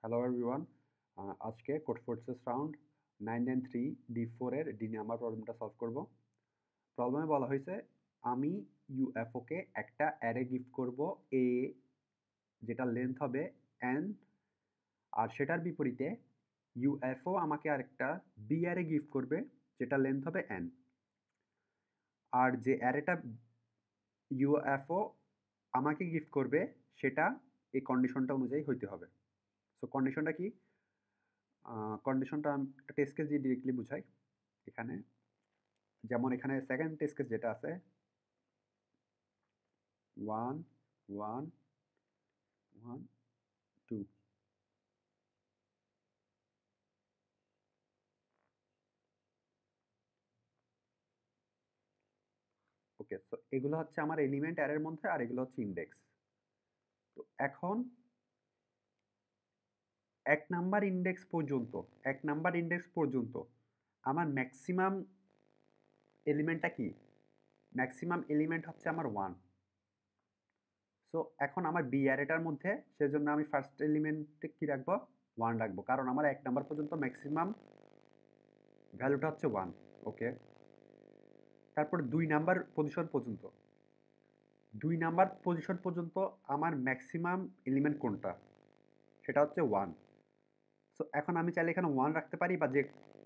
Hello everyone, আজকে code forces round 993 D4 এর D number প্রবলেমটা সলভ করব। প্রবলেমে বলা হয়েছে আমি ইউএফওকে একটা অ্যারে গিফট করব এ, যেটা লেন্থ হবে এন, আর সেটার বিপরীতে ইউএফও আমাকে আরেকটা বি অ্যারে গিফট করবে যেটা লেন্থ হবে এন। আর যে অ্যারেটা ইউএফও আমাকে গিফট করবে সেটা এই কন্ডিশনটা অনুযায়ী হইতে হবে। সো কন্ডিশনটা কি? কন্ডিশনটা একটা টেস্ট কেস দিয়ে ডিরেক্টলি বুঝাই। এখানে যেমন এখানে সেকেন্ড টেস্ট কেস যেটা আছে 1 1 1 2। ওকে, সো এগুলো হচ্ছে আমার এলিমেন্ট অ্যারের মধ্যে, আর এগুলো হচ্ছে ইন্ডেক্স। তো এখন এক নাম্বার ইন্ডেক্স পর্যন্ত আমার ম্যাক্সিমাম এলিমেন্টটা কি? ম্যাক্সিমাম এলিমেন্ট হচ্ছে আমার 1। সো এখন আমার বি অ্যারেটার মধ্যে সেজন্য আমি ফার্স্ট এলিমেন্টে কি রাখবো? 1 রাখবো, কারণ আমার এক নাম্বার পর্যন্ত ম্যাক্সিমাম ভ্যালুটা হচ্ছে 1। ওকে, তারপর 2 নাম্বার পজিশন পর্যন্ত আমার ম্যাক্সিমাম এলিমেন্ট কোনটা? সেটা হচ্ছে 1। সো এখন আমি চাইলে এখানে 1 রাখতে পারি বা যে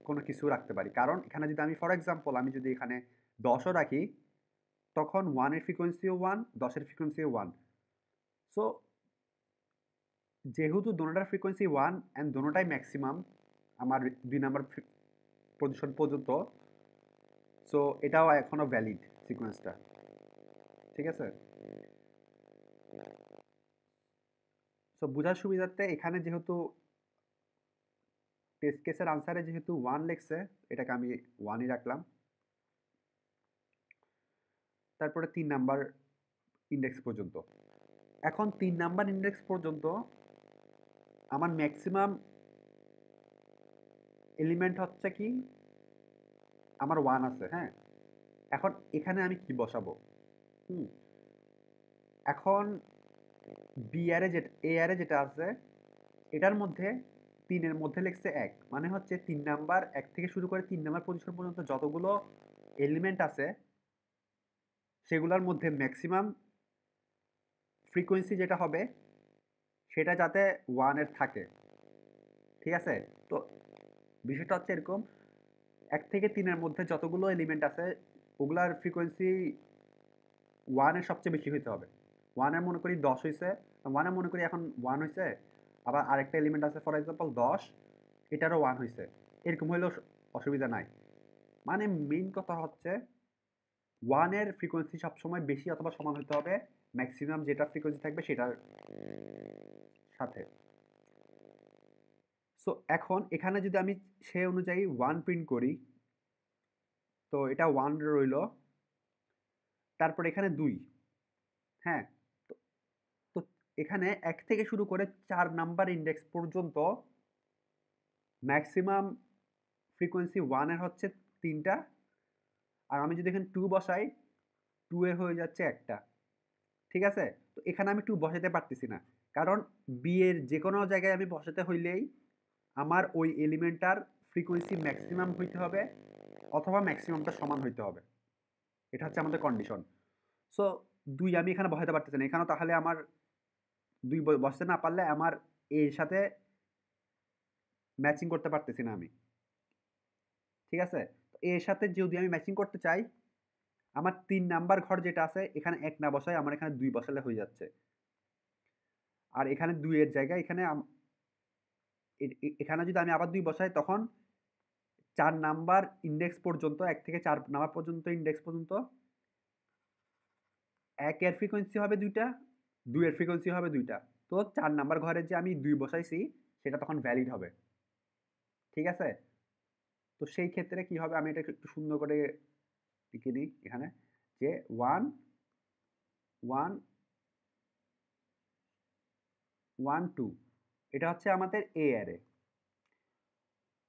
কোনো কিছু রাখতে পারি, কারণ এখানে যদি আমি ফর এক্সাম্পল আমি যদি এখানে 10ও রাখি, তখন 1 এর ফ্রিকোয়েন্সিও 1, 10 এর ফ্রিকোয়েন্সিও 1। সো যেহেতু দোনোটার ফ্রিকোয়েন্সি 1 অ্যান্ড দোনোটাই ম্যাক্সিমাম আমার 2 নাম্বার পজিশন পর্যন্ত, সো এটাও এখনও ভ্যালিড সিকোয়েন্সটা। ঠিক আছে? সো বোঝার সুবিধার্থে এখানে যেহেতু টেস্ট কেসের আনসারে যেহেতু 1 লেখছে, এটাকে আমি 1ই রাখলাম। তারপরে 3 নাম্বার ইন্ডেক্স পর্যন্ত। এখন 3 নাম্বার ইন্ডেক্স পর্যন্ত আমার ম্যাক্সিমাম এলিমেন্ট হচ্ছে কি? আমার 1 আছে, হ্যাঁ? এখন এখানে আমি কি বসাবো? হুম, এখন বি অ্যারে যেটা এ অ্যারে যেটা আছে, এটার মধ্যে 3 এর মধ্যে লেখছে 1, মানে হচ্ছে 3 নাম্বার 1 থেকে শুরু করে 3 নাম্বার পজিশন পর্যন্ত যতগুলো এলিমেন্ট আছে সেগুলোর মধ্যে ম্যাক্সিমাম ফ্রিকোয়েন্সি যেটা হবে সেটা যাতে 1 এর থাকে। ঠিক আছে? তো বিষয়টা হচ্ছে এরকম, 1 থেকে 3 এর মধ্যে যতগুলো এলিমেন্ট আছে ওগুলার ফ্রিকোয়েন্সি 1 এর সবচেয়ে বেশি হইতে হবে। 1 এর মনে করি 10 হইছে, 1 এর মনে করি এখন 1 হইছে, আবার আরেকটা এলিমেন্ট আছে ফর এক্সাম্পল 10, এটারও 1 হইছে। এরকম হইলেও অসুবিধা নাই। মানে মেইন কথা হচ্ছে 1 এর ফ্রিকোয়েন্সি সবসময় বেশি অথবা সমান হইতে হবে ম্যাক্সিমাম যেটা ফ্রিকোয়েন্সি থাকবে সেটার সাথে। সো এখন এখানে যদি আমি সে অনুযায়ী 1 প্রিন্ট করি, তো এটা 1 রইল। তারপর এখানে 2, হ্যাঁ? তো তো এখানে 1 থেকে শুরু করে 4 নাম্বার ইন্ডেক্স পর্যন্ত ম্যাক্সিমাম ফ্রিকোয়েন্সি 1 এর হচ্ছে 3টা, আর আমি যদি এখানে 2 বসাই, 2 এর হয়ে যাচ্ছে একটা। ঠিক আছে? তো এখানে আমি 2 বসাতে পারতেছি না, কারণ বি এর যেকোনো জায়গায় আমি বসাতে হইলেই আমার ওই এলিমেন্টটার ফ্রিকোয়েন্সি ম্যাক্সিমাম হইতে হবে অথবা ম্যাক্সিমামটা সমান হইতে হবে। এটা হচ্ছে আমাদের কন্ডিশন। সো 2 আমি এখানে বসাতে পারতেছি না। এখানেও তাহলে আমার 2 বসাতে না পারলে আমার এর সাথে ম্যাচিং করতে পারতেছি না আমি। ঠিক আছে? তো এর সাথে যদি আমি ম্যাচিং করতে চাই, আমার 3 নাম্বার ঘর যেটা আছে এখানে 1 না বসাই আমার এখানে 2 বসালে হয়ে যাচ্ছে। আর এখানে 2 এর জায়গায় এখানে এখানে যদি আমি আবার 2 বসাই, তখন 4 নাম্বার ইনডেক্স পর্যন্ত, 1 থেকে 4 নাম্বার পর্যন্ত ইনডেক্স পর্যন্ত 1 এর ফ্রিকোয়েন্সি হবে 2 টা, 2 এর ফ্রিকোয়েন্সি হবে 2 টা। তো 4 নাম্বার ঘরে যে আমি 2 বসাইছি সেটা তখন ভ্যালিড হবে। ঠিক আছে? তো সেই ক্ষেত্রে কি হবে, আমি এটা একটু সুন্দর করে লিখে দিই এখানে যে 1 1 1 2, এটা হচ্ছে আমাদের এ অ্যারে।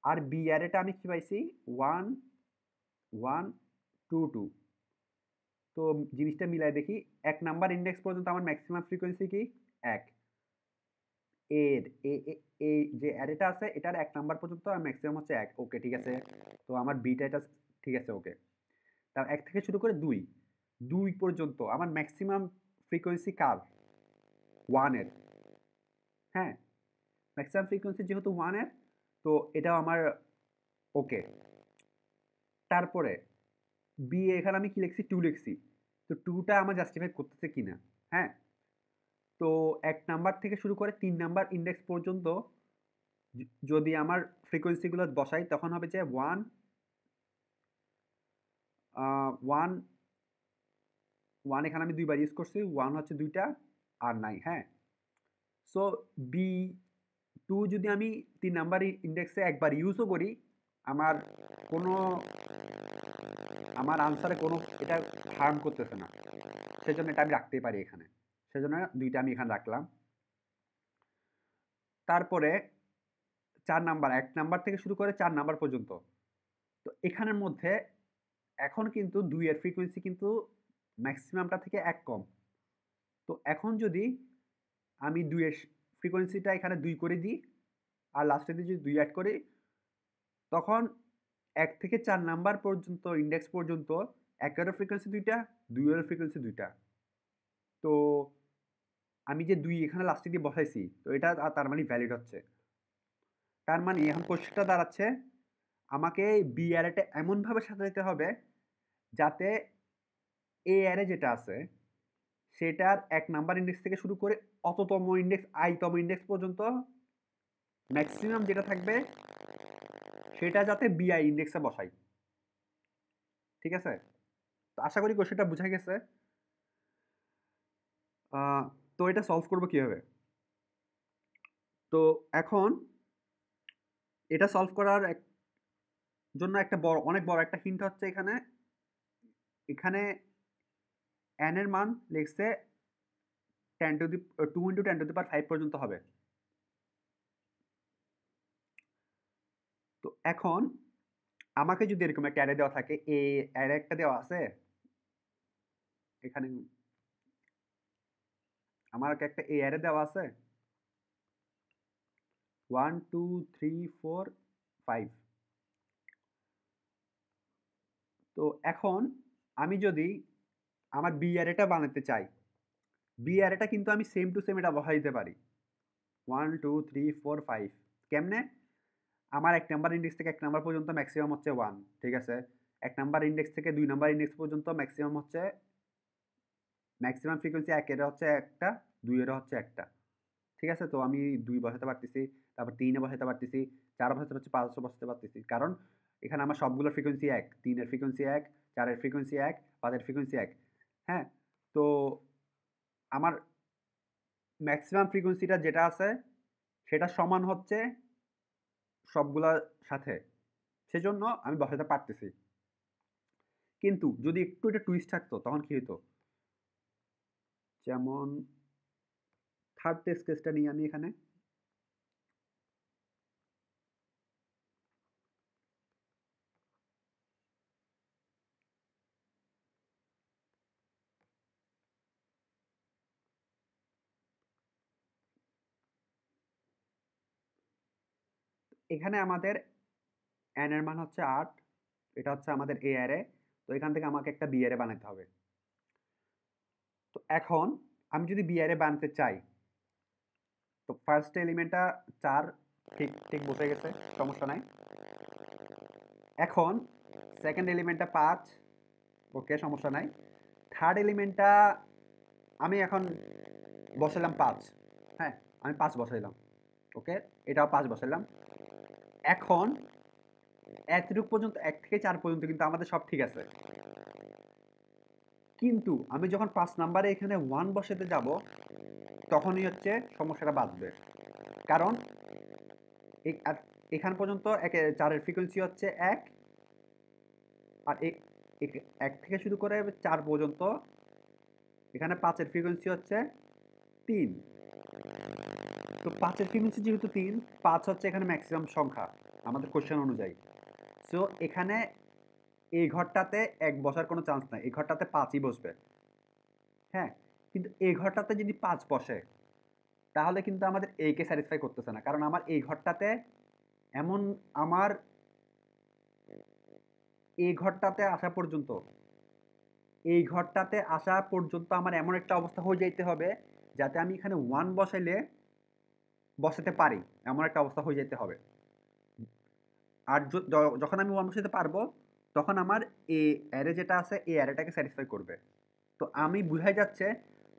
আর বি অ্যারেটা আমি কি পাইছি 1 1 2 2। তো জিনিসটা মিলাই দেখি, 1 নাম্বার ইনডেক্স পর্যন্ত আমার ম্যাক্সিমাম ফ্রিকোয়েন্সি কি? 1। এর এই যে অ্যারেটা আছে এটার 1 নাম্বার পর্যন্ত ম্যাক্সিমাম হচ্ছে 1। ওকে, ঠিক আছে। তো আমার বিটা এটা ঠিক আছে, ওকে। তাও 1 থেকে শুরু করে 2, 2 পর্যন্ত আমার ম্যাক্সিমাম ফ্রিকোয়েন্সি কার? 1 এর। হ্যাঁ? ম্যাক্সিমাম ফ্রিকোয়েন্সি যেহেতু 1 এর, তো এটাও আমার ওকে। তারপরে বি এখানে আমি কি লিখছি? 2 লিখছি। তো 2 টা আমার জাস্টিফাই করতেছে কিনা। হ্যাঁ? তো 1 নাম্বার থেকে শুরু করে 3 নাম্বার ইনডেক্স পর্যন্ত যদি আমার ফ্রিকোয়েন্সিগুলো বসাই তখন হবে যে 1 1 1 এখানে আমি 2 বার ইউজ করছি। 1 হচ্ছে 2 টা আর নাই। হ্যাঁ? সো বি 2 যদি আমি 3 নাম্বার ইনডেক্সে একবার ইউজও করি, আমার কোনো আমার আনসারে কোনো এটা হার্ম করতেছে না। সেজন্য এটা আমি রাখতেই পারি এখানে। সেজন্য 2 টা আমি এখানে রাখলাম। তারপরে 4 নাম্বার, 1 নাম্বার থেকে শুরু করে 4 নাম্বার পর্যন্ত। তো এখানের মধ্যে এখন কিন্তু 2 এর ফ্রিকোয়েন্সি কিন্তু ম্যাক্সিমামটা থেকে 1 কম। তো এখন যদি আমি 2 এর ফ্রিকোয়েন্সিটা এখানে 2 করে দিই আর লাস্টে দিয়ে যদি 2 এড করি, তখন 1 থেকে 4 নাম্বার পর্যন্ত ইনডেক্স পর্যন্ত 1 এরও ফ্রিকোয়েন্সি 2 টা, 2 এরও ফ্রিকোয়েন্সি 2 টা। তো আমি যে 2 এখানে লাস্টে দিয়ে বসাইছি, তো এটা তার মানে ভ্যালিড হচ্ছে। তার মানে এখন কোশ্চেনটা দাঁড়াচ্ছে আমাকে বি অ্যারেটা এমনভাবে সাজাইতে হবে যাতে এ অ্যারে যেটা আছে সেটার 1 নাম্বার ইনডেক্স থেকে শুরু করে অততম ইনডেক্স তম ইনডেক্স পর্যন্ত ম্যাক্সিমাম যেটা থাকবে সেটা যাতে বিআই ইনডেক্সে বসাই। ঠিক আছে? তো আশা করি কোশ্চেনটা বুঝা গেছে। তো এটা সলভ করব কিভাবে? তো এখন এটা সলভ করার জন্য একটা অনেক বড় একটা হিন্ট হচ্ছে এখানে। এখানে n এর মান লিখছে 2 × 10⁵ পর্যন্ত হবে। তো এখন আমাকে যদি এরকম একটা অ্যারে দেওয়া থাকে, অ্যারে একটা দেওয়া আছে এখানে আমাকে একটা অ্যারে দেওয়া আছে 1 2 3 4 5। তো এখন আমি যদি আমার বি অ্যারেটা বানাতে চাই, বি অ্যারেটা কিন্তু আমি সেম টু সেম এটা বসাই দিতে পারি 1 2 3 4 5। কেমনে? আমার 1 নাম্বার ইনডেক্স থেকে 1 নাম্বার পর্যন্ত ম্যাক্সিমাম হচ্ছে 1, ঠিক আছে? 1 নাম্বার ইনডেক্স থেকে 2 নাম্বার ইনডেক্স পর্যন্ত ম্যাক্সিমাম হচ্ছে ম্যাক্সিমাম ফ্রিকোয়েন্সি 1 এর হচ্ছে একটা, 2 এর হচ্ছে একটা। ঠিক আছে? তো আমি 2 বসাতে পারতেছি, তারপর 3 এ বসাতে পারতেছি, 4 এ বসাতে পারছি, 5 এ বসাতে পারতেছি। কারণ এখানে আমার সবগুলোর ফ্রিকোয়েন্সি 1, 3 এর ফ্রিকোয়েন্সি 1, 4 এর ফ্রিকোয়েন্সি 1, 5 এর ফ্রিকোয়েন্সি 1। হ্যাঁ? তো আমার ম্যাক্সিমাম ফ্রিকোয়েন্সিটা যেটা আছে সেটা সমান হচ্ছে সবগুলার সাথে। সেজন্য আমি বসাতে পারতেছি। কিন্তু যদি একটু এটা টুইস্ট থাকতো তখন কি হইতো? যেমন থার্ড টেস্ট কেসটা নিই আমি এখানে। এখানে আমাদের n এর মান হচ্ছে 8। এটা হচ্ছে আমাদের A অ্যারে। তো এখান থেকে আমাকে একটা B অ্যারে বানাতে হবে। তো এখন আমি যদি B অ্যারে বানাতে চাই, তো ফার্স্ট এলিমেন্টটা 4, ঠিক ঠিক বসে গেছে, সমস্যা নাই। এখন সেকেন্ড এলিমেন্টটা 5, ওকে, সমস্যা নাই। থার্ড এলিমেন্টটা আমি এখন বসাইলাম 5। হ্যাঁ, আমি 5 বসাইলাম। ওকে, এটাও 5 বসাইলাম। এখন এতটুক পর্যন্ত 1 থেকে 4 পর্যন্ত কিন্তু আমাদের সব ঠিক আছে। কিন্তু আমি যখন 5 নাম্বারে এখানে 1 বসাতে যাব, তখনই হচ্ছে সমস্যাটা বাধবে। কারণ এখান পর্যন্ত 4 এর ফ্রিকোয়েন্সি হচ্ছে 1, আর 1 থেকে শুরু করে 4 পর্যন্ত এখানে 5 এর ফ্রিকোয়েন্সি হচ্ছে 3। তো 5 এর ফ্রিকোয়েন্সি যেহেতু 3, 5 হচ্ছে এখানে ম্যাক্সিমাম সংখ্যা আমাদের কোশ্চেন অনুযায়ী। সো এখানে এই ঘরটাতে 1 বসার কোনো চান্স নাই। এই ঘরটাতে 5ই বসবে। হ্যাঁ? কিন্তু এই ঘরটাতে যদি 5 বসে, তাহলে কিন্তু আমাদের এইকে স্যাটিসফাই করতেছে না, কারণ আমার এই ঘরটাতে এমন আমার এই ঘরটাতে আসা পর্যন্ত আমার এমন একটা অবস্থা হয়ে যাইতে হবে যাতে আমি এখানে 1 বসাইলে বসাতে পারি, এমন একটা অবস্থা হয়ে যেতে হবে। আর যখন আমি 1 বসাতে পারবো তখন আমার এই অ্যারে যেটা আছে এই অ্যারেটাকে স্যাটিসফাই করবে। তো আমি বুঝাই যাচ্ছে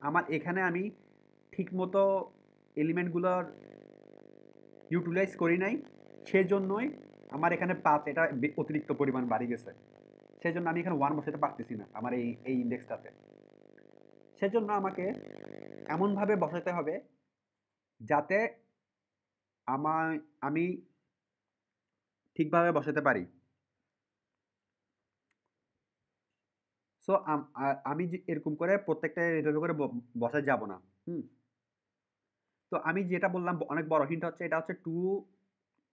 আমার এখানে আমি ঠিকমতো এলিমেন্টগুলোর ইউটিলাইজ করি নাই, সেজন্যই আমার এখানে 5 এটা অতিরিক্ত পরিমাণ বাড়ি গেছে। সেজন্য আমি এখানে 1 বসাতে পারতেছি না আমার এই ইন্ডেক্সটাতে। সেজন্য আমাকে এমনভাবে বসাতে হবে যাতে আমি ঠিকভাবে বসাতে পারি। সো আমি এরকম করে প্রত্যেকটা এভাবে করে বসায় যাব না। হুম? তো আমি যেটা বললাম অনেক বড় হিন্ট হচ্ছে, এটা হচ্ছে 2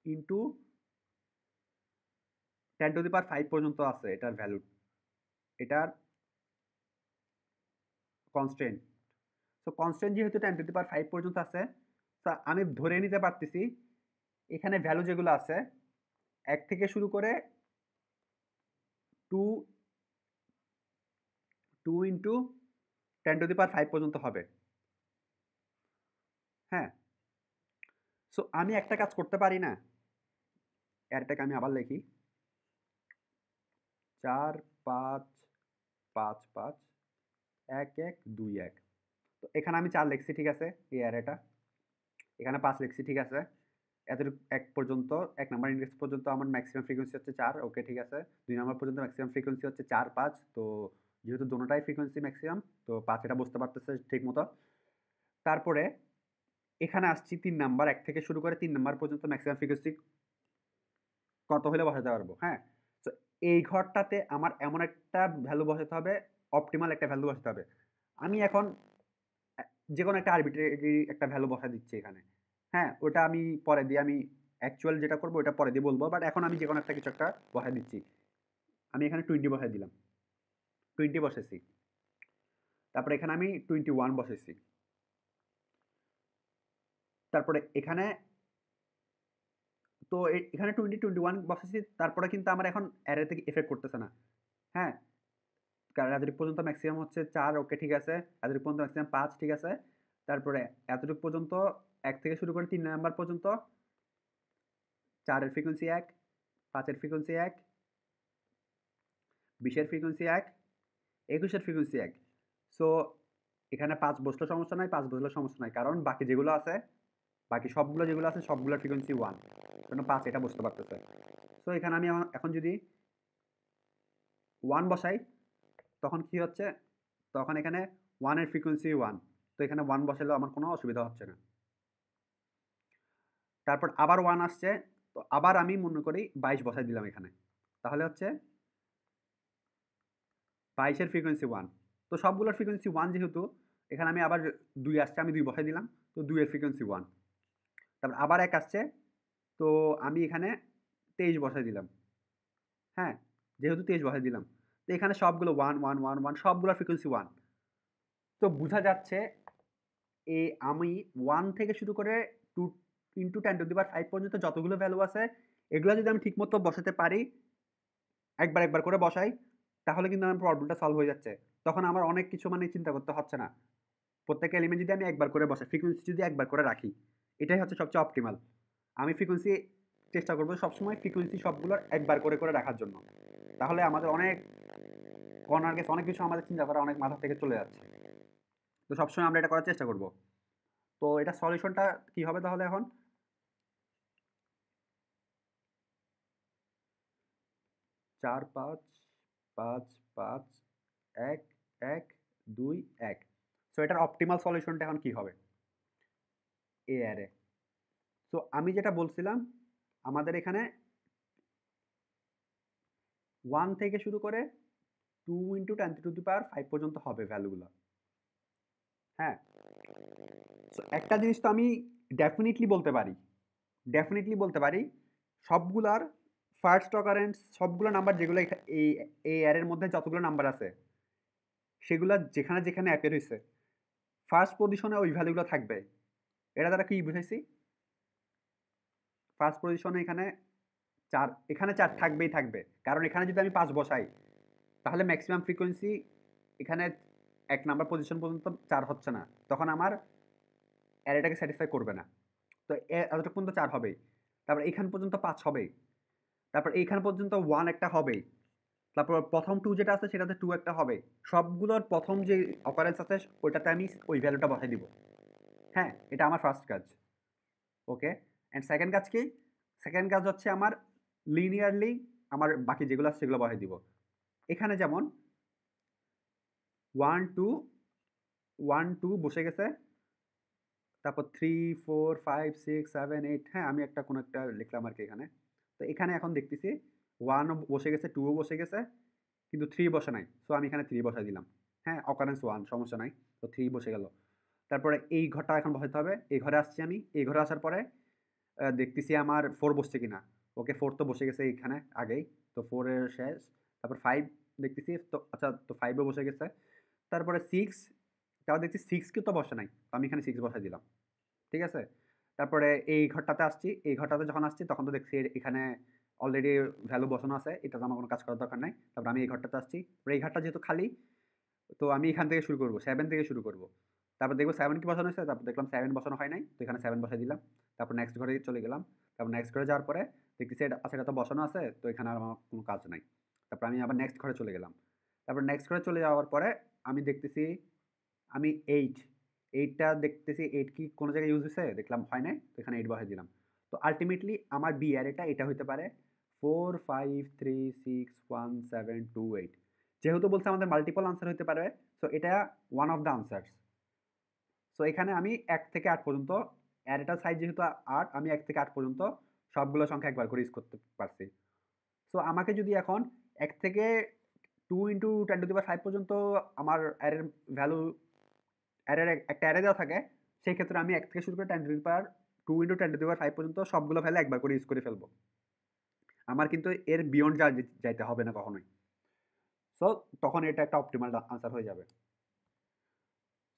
ইনটু 10 টু দি পাওয়ার 5 পর্যন্ত আছে এটার ভ্যালু। এটার কনস্ট্যান্ট। সো কনস্ট্যান্ট যেহেতু 10 টু দি পাওয়ার 5 পর্যন্ত আছে, সো আমি ধরে নিতে পারতেছি এখানে ভ্যালু যেগুলো আছে 1 থেকে শুরু করে 2 ইনটু 10 টু দি পাওয়ার 5 পর্যন্ত হবে। হ্যাঁ? সো আমি একটা কাজ করতে পারি না? এটাকে আমি আবার লিখি। 4 5 5 5 1 1 2 1। তো এখানে আমি 4 লিখছি, ঠিক আছে? এই অ্যারেটা। এখানে 5 লিখছি, ঠিক আছে? এতটুকু 1 পর্যন্ত 1 নাম্বার ইনডেক্স পর্যন্ত আমার ম্যাক্সিমাম ফ্রিকোয়েন্সি হচ্ছে 4, ওকে, ঠিক আছে। 2 নাম্বার পর্যন্ত ম্যাক্সিমাম ফ্রিকোয়েন্সি হচ্ছে 4 5। তো যেহেতু দোনোটাই ফ্রিকোয়েন্সি ম্যাক্সিমাম, তো 5 এটা বুঝতে পারতেছে ঠিকমতো। তারপরে এখানে আসছি 3 নাম্বার, 1 থেকে শুরু করে 3 নাম্বার পর্যন্ত ম্যাক্সিমাম ফ্রিকোয়েন্সি কত হলে বসাতে পারবো, হ্যাঁ? তো এই ঘরটাতে আমার এমন একটা ভ্যালু বসাতে হবে, অপটিমাল একটা ভ্যালু বসাতে হবে। আমি এখন যেকোনো একটা আরবিট্রারি একটা ভ্যালু বসায় দিচ্ছি এখানে। হ্যাঁ? ওটা আমি পরে দিয়ে আমি অ্যাকচুয়াল যেটা করব ওটা পরে দিয়ে বলব। বাট এখন আমি যেকোনো একটা কিছু একটা বসায় দিচ্ছি। আমি এখানে 20 বসায় দিলাম। 20 বসাইছি। তারপরে এখানে আমি 21 বসাইছি। তারপরে এখানে তো এখানে 20 21 বসাইছি, তারপরে কিন্তু আমার এখন অ্যারে থেকে ইফেক্ট করতেছে না। হ্যাঁ? কারণ এতটুকু পর্যন্ত ম্যাক্সিমাম হচ্ছে 4, ওকে, ঠিক আছে। এতটুকু পর্যন্ত ম্যাক্সিমাম 5, ঠিক আছে। তারপরে এতটুকু পর্যন্ত 1 থেকে শুরু করে 3 নাম্বার পর্যন্ত 4 এর ফ্রিকোয়েন্সি 1, 5 এর ফ্রিকোয়েন্সি 1, 20 এর ফ্রিকোয়েন্সি 1, 21 এর ফ্রিকোয়েন্সি 1। সো এখানে 5 বসলেও সমস্যা নাই, 5 বসলেও সমস্যা নাই। কারণ বাকি যেগুলো আছে, বাকি সবগুলো যেগুলো আছে সবগুলোর ফ্রিকোয়েন্সি 1। কারণ 5 এটা বসতে পারতেছে। সো এখানে আমি এখন যদি 1 বসাই, তখন কি হচ্ছে? তখন এখানে 1 এর ফ্রিকোয়েন্সি 1। তো এখানে 1 বসালেও আমার কোনো অসুবিধা হচ্ছে না। তারপর আবার 1 আসছে, তো আবার আমি মনে করি 22 বসাই দিলাম এখানে। তাহলে হচ্ছে 22 এর ফ্রিকোয়েন্সি 1। তো সবগুলোর ফ্রিকোয়েন্সি 1 যেহেতু, এখানে আমি আবার 2 আসছে, আমি 2 বসাই দিলাম। তো 2 এর ফ্রিকোয়েন্সি 1। তারপর আবার 1 আসছে, তো আমি এখানে 23 বসাই দিলাম। হ্যাঁ? যেহেতু 23 বসাই দিলাম। তো এখানে সবগুলো 1 1 1 1 সবগুলোর ফ্রিকোয়েন্সি 1। তো বুঝা যাচ্ছে আমি 1 থেকে শুরু করে 2 ইনটু 10 টু দি পাওয়ার 5 পর্যন্ত যতগুলো ভ্যালু আছে, এগুলো যদি আমি ঠিকমতো বসাতে পারি, একবার করে বসাই, তাহলে কিন্তু আমার প্রবলেমটা সলভ হয়ে যাচ্ছে। তখন আমার অনেক কিছু মানে চিন্তা করতে হচ্ছে না। প্রত্যেকটা এলিমেন্ট যদি আমি একবার করে বসাই, ফ্রিকোয়েন্সি যদি একবার করে রাখি, এটাই হচ্ছে সবচেয়ে অপটিমাল। আমি ফ্রিকোয়েন্সি চেষ্টা করব সবসময় ফ্রিকোয়েন্সি সবগুলোর একবার করে রাখার জন্য। তাহলে আমাদের অনেক কর্নার কেস, অনেক কিছু আমাদের চিন্তা করা অনেক মাথা থেকে চলে যাচ্ছে। তো সবসময় আমরা এটা করার চেষ্টা করব। তো এটা সলিউশনটা কি হবে তাহলে এখন? 4 5 5 5 1 1 2 1। সো এটার অপটিমাল সলিউশনটা এখন কি হবে? এ অ্যারে। সো আমি যেটা বলছিলাম, আমাদের এখানে 1 থেকে শুরু করে 2 ইনটু 10 টু দি পাওয়ার 5 পর্যন্ত হবে ভ্যালুগুলো। হ্যাঁ? সো একটা জিনিস তো আমি ডেফিনিটলি বলতে পারি। ডেফিনিটলি বলতে পারি, সবগুলার ফার্স্ট অকারেন্স সবগুলো নাম্বার যেগুলো এই অ্যারের মধ্যে যতগুলো নাম্বার আছে, সেগুলা যেখানে অ্যাপিয়ার হইছে, ফার্স্ট পজিশনে ওই ভ্যালুগুলো থাকবে। এটা দ্বারা কি বুঝাইছি? ফার্স্ট পজিশনে এখানে 4, এখানে 4 থাকবেই থাকবে। কারণ এখানে যদি আমি 5 বসাই, তাহলে ম্যাক্সিমাম ফ্রিকোয়েন্সি এখানে 1 নাম্বার পজিশন পর্যন্ত 4 হচ্ছে না। তখন আমার অ্যারেটাকে স্যাটিসফাই করবে না। তো এতটুকু পর্যন্ত 4 হবেই। তারপর এখান পর্যন্ত 5 হবেই। তারপর এইখান পর্যন্ত 1 একটা হবেই। তারপর প্রথম 2 যেটা আছে সেটাতে 2 একটা হবেই। সবগুলোর প্রথম যে অকারেন্স আছে ওইটাতে আমি ওই ভ্যালুটা বসাই দিব। হ্যাঁ? এটা আমার ফার্স্ট কাজ। ওকে? অ্যান্ড সেকেন্ড কাজ কি? সেকেন্ড কাজ হচ্ছে আমার লিনিয়ারলি আমার বাকি যেগুলো আছে সেগুলো বসাই দিব। এখানে যেমন 1, 2, 1, 2 বসে গেছে। তারপর 3, 4, 5, 6, 7, 8 হ্যাঁ, আমি একটা কোনো একটা লিখলাম আরকি এখানে। তো এখানে এখন দেখতেছি 1 ও বসে গেছে, 2 ও বসে গেছে, কিন্তু 3 বসে নাই। সো আমি এখানে 3 বসাই দিলাম। হ্যাঁ, occurrence 1 সমস্যা নাই। তো 3 বসে গেল। তারপরে এই ঘরটা এখন বসাইতে হবে। এই ঘরে আসছি আমি। এই ঘরে আসার পরে দেখতেছি আমার 4 বসছে কিনা। ওকে 4 তো বসে গেছে এইখানে আগেই। তো 4 এর শেষ। তারপর 5 দেখতেছি তো আচ্ছা তো 5 ও বসে গেছে। তারপরে 6 তাও দেখছি 6 কিন্তু বসে নাই। তো আমি এখানে 6 বসাই দিলাম। ঠিক আছে? তারপরে এই ঘরটাতে আসছি। এই ঘরটাতে যখন আসছি তখন তো দেখছি এখানে অলরেডি ভ্যালু বসানো আছে। এটাতে আমার কোনো কাজ করার দরকার নাই। তারপর আমি এই ঘরটাতে আসছি। এই ঘরটা যেহেতু খালি, তো আমি এখান থেকে শুরু করব। 7 থেকে শুরু করব। তারপর দেখব 7 কি বসানো হয়েছে? তারপর দেখলাম 7 বসানো হয় নাই। তো এখানে 7 বসাই দিলাম। তারপর নেক্সট ঘরে চলে গেলাম। তারপর নেক্সট ঘরে যাওয়ার পরে দেখতেছি এটা আচ্ছা এটা তো বসানো আছে। তো এখানে আর আমার কোনো কাজ নাই। তারপর আমি আবার নেক্সট ঘরে চলে গেলাম। তারপর নেক্সট ঘরে চলে যাওয়ার পরে আমি দেখতেছি আমি 8, 8 টা দেখতেছি 8 কি কোনো জায়গায় ইউজ হইছে? দেখলাম হয় নাই। তো এখানে 8 বসাই দিলাম। তো আল্টিমেটলি আমার বি অ্যারেটা এটা হইতে পারে 4, 5, 3, 6, 1, 7, 2, 8 যেহেতু বলছে আমাদের মাল্টিপল আনসার হইতে পারে, সো এটা one of the answers. So এখানে আমি 1 থেকে 8 পর্যন্ত অ্যারেটার সাইজ যেহেতু 8 আমি 1 থেকে 8 পর্যন্ত সবগুলো সংখ্যা একবার করে ইউজ করতে পারছি। সো আমাকে যদি এখন 1 থেকে 2 ইনটু 10 টু দি পাওয়ার 5 পর্যন্ত আমার অ্যারের ভ্যালু অ্যারের একটা অ্যারে দেওয়া থাকে, সেই ক্ষেত্রে আমি 1 থেকে শুরু করে 10 to the power 2 into 10 to the power 5 পর্যন্ত সবগুলো ভ্যালু একবার করে ইউজ করে ফেলবো। আমার কিন্তু এর বিয়ন্ড যাইতে হবে না কখনোই। সো তখন এটা একটা অপটিমাল আনসার হয়ে যাবে।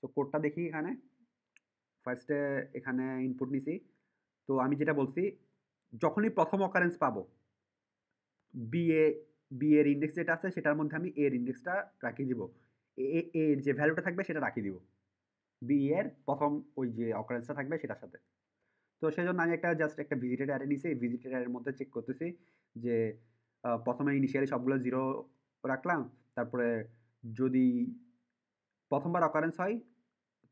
তো কোডটা দেখি এখানে। ফার্স্টে এখানে ইনপুট নিছি। তো আমি যেটা বলছি, যখনই প্রথম অকারেন্স পাবো, বি এ বি এর ইনডেক্স যেটা আছে সেটার মধ্যে আমি এর ইনডেক্সটা রাখিয়ে দিব। এর যে ভ্যালুটা থাকবে সেটা রাখিয়ে দিব। বি এর প্রথম ওই যে অকারেন্সটা থাকবে সেটার সাথে। তো সেজন্য আমি একটা জাস্ট একটা ভিজিটেড অ্যারে নিছি। এই ভিজিটেড অ্যারের মধ্যে চেক করতেছি যে প্রথমে ইনিশিয়ালি সবগুলো 0 রাখলাম। তারপরে যদি প্রথমবার অকারেন্স হয়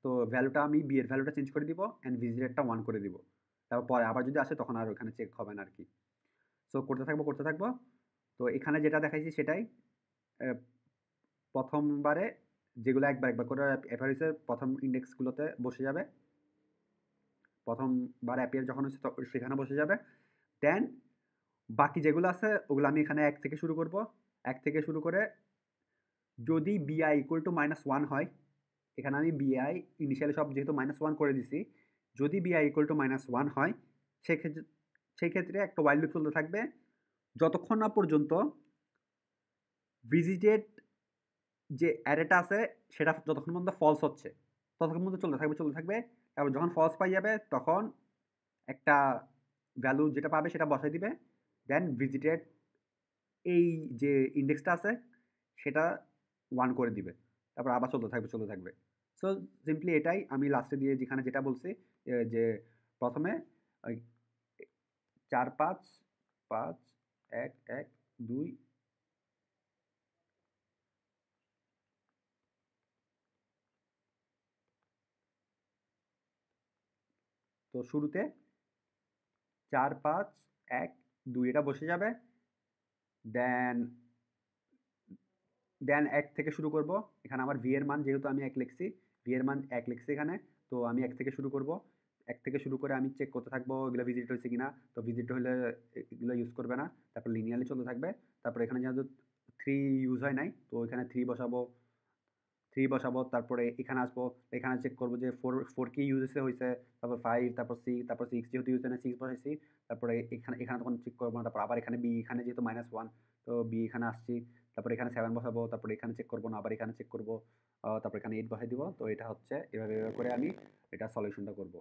তো ভ্যালুটা আমি বি এর ভ্যালুটা চেঞ্জ করে দিব অ্যান্ড ভিজিটেডটা 1 করে দিব। তারপর পরে আবার যদি আসে তখন আর ওখানে চেক হবে না আরকি। সো করতে থাকবো। তো এখানে যেটা দেখাইছি সেটাই। অ্যা প্রথমবারে যেগুলো একবার করে অ্যাভারেজের প্রথম ইনডেক্সগুলোতে বসে যাবে। প্রথমবার অ্যাপিয়ার যখন হচ্ছে সেখানে বসে যাবে। দেন বাকি যেগুলো আছে ওগুলো আমি এখানে 1 থেকে শুরু করব। 1 থেকে শুরু করে যদি bi equal to -1 হয়, এখানে আমি bi ইনিশিয়ালি সব যেহেতু -1 করে দিছি। যদি bi equal to -1 হয়, সেক্ষেত্রে সেক্ষেত্রে একটা while লুপ চলতে থাকবে যতক্ষণ না পর্যন্ত ভিজিটেড যে অ্যারেটা আছে সেটা যতক্ষণ পর্যন্ত ফলস হচ্ছে, ততক্ষণ পর্যন্ত চলতে থাকবে। তারপর যখন ফলস পাই যাবে তখন একটা ভ্যালু যেটা পাবে সেটা বসায় দিবে। দেন ভিজিটেড এই যে ইনডেক্সটা আছে সেটা 1 করে দিবে। তারপর আবার চলতে থাকবে। সো সিম্পলি এটাই আমি লাস্টে দিয়ে যেখানে যেটা বলছি যে প্রথমে ওই ৪, ৫, ৫, ১, ১, ২ তো শুরুতে ৪, ৫, ১, ২ এটা বসে যাবে। দেন দেন ১ থেকে শুরু করব। এখানে আমার ভি এর মান যেহেতু আমি ১ লিখছি, ভি এর মান ১ লিখছি এখানে। তো আমি ১ থেকে শুরু করব। ১ থেকে শুরু করে আমি চেক করতে থাকবো এগুলো ভিজিট হইছে কিনা। তো ভিজিট হইলে এগুলো ইউজ করবে না। তারপর লিনিয়ারলি চলতে থাকবে। তারপর এখানে যেহেতু ৩ ইউজ হয় নাই, তো এখানে ৩ বসাবো। 3 বসাবো। তারপরে এখানে আসবো। এখানে চেক করব যে 4 কি ইউজ হইছে। তারপর 5 তারপর 6 তারপর 6 যেহেতু ইউজ হয় না 6 বসাইছি। তারপরে এখানে তখন চেক করব না। তারপর আবার এখানে বি এখানে যেহেতু -1 তো বি এখানে আসছি। তারপরে এখানে 7 বসাবো। তারপরে এখানে চেক করব না। আবার এখানে চেক করব। তারপর এখানে 8 বসাই দিব। তো এটা হচ্ছে এভাবে করে আমি এটা সলিউশনটা করব।